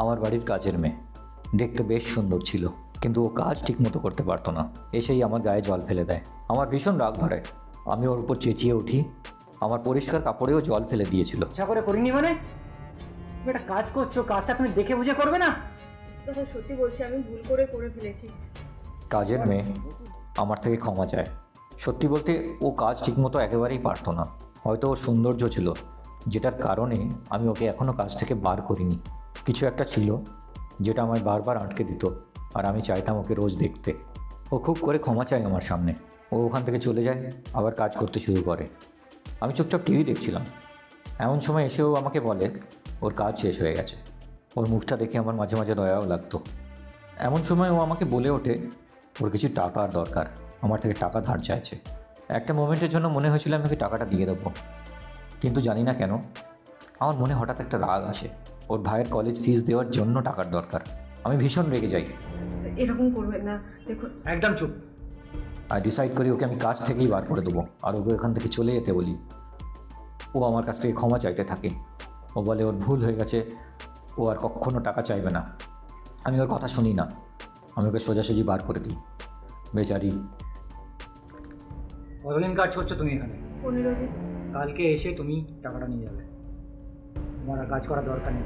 আমার বাড়ির কাজের মেয়ে। দেখতে বেশ সুন্দর ছিল, কিন্তু ও কাজ ঠিকমতো করতে পারতো না। এসেই আমার গায়ে জল ফেলে দেয়। আমার ভীষণ রাগ ধরে। আমি ওর উপর চেঁচিয়ে উঠি। আমার পরিষ্কার কাপড়েও জল ফেলে দিয়েছিল। ইচ্ছা করে করিনি মানে? তুমি একটা কাজ করছো, কাজটা তুমি দেখে বুঝে করবে না? দাদা সত্যি বলছি, আমি ভুল করে ফেলেছি। কাজের মেয়ে আমার থেকে ক্ষমা চায়। সত্যি বলতে ও কাজ ঠিকমতো একেবারেই পারতো না। হয়তো ওর সৌন্দর্য ছিল, যেটার কারণে আমি ওকে এখনও কাজ থেকে বার করিনি। কিছু একটা ছিল যেটা আমায় বারবার আটকে দিত, আর আমি চাইতাম ওকে রোজ দেখতে। ও খুব করে ক্ষমা চায় আমার সামনে। ও ওখান থেকে চলে যায়, আবার কাজ করতে শুরু করে। আমি চুপচাপ টিভি দেখছিলাম। এমন সময় এসেও আমাকে বলে ওর কাজ শেষ হয়ে গেছে। ওর মুখটা দেখে আমার মাঝে মাঝে দয়াও লাগতো। এমন সময় ও আমাকে বলে ওঠে ওর কিছু টাকার দরকার, আমার থেকে টাকা ধার চাইছে। একটা মোমেন্টের জন্য মনে হয়েছিল আমি ওকে টাকাটা দিয়ে দেবো, কিন্তু জানি না কেন আমার মনে হঠাৎ একটা রাগ আসে। ওর ভাইয়ের কলেজ ফিস দেওয়ার জন্য টাকার দরকার। আমি ভীষণ রেগে যাই। এরকম করবেন না, দেখুন। একদম চুপ। আর ডিসাইড করি ওকে আমি কাজ থেকেই বার করে দেবো, আর ওকে এখান থেকে চলে যেতে বলি। ও আমার কাছ থেকে ক্ষমা চাইতে থাকে। ও বলে ওর ভুল হয়ে গেছে, ও আর কখনো টাকা চাইবে না। আমি ওর কথা শুনি না, আমি ওকে সোজাসুজি বার করে দিই। বেচারি। কতদিন কাজ করছো তুমি এখানে? 15 দিন। কালকে এসে তুমি টাকাটা নিয়ে যাবে। তোমার আর কাজ করার দরকার নেই।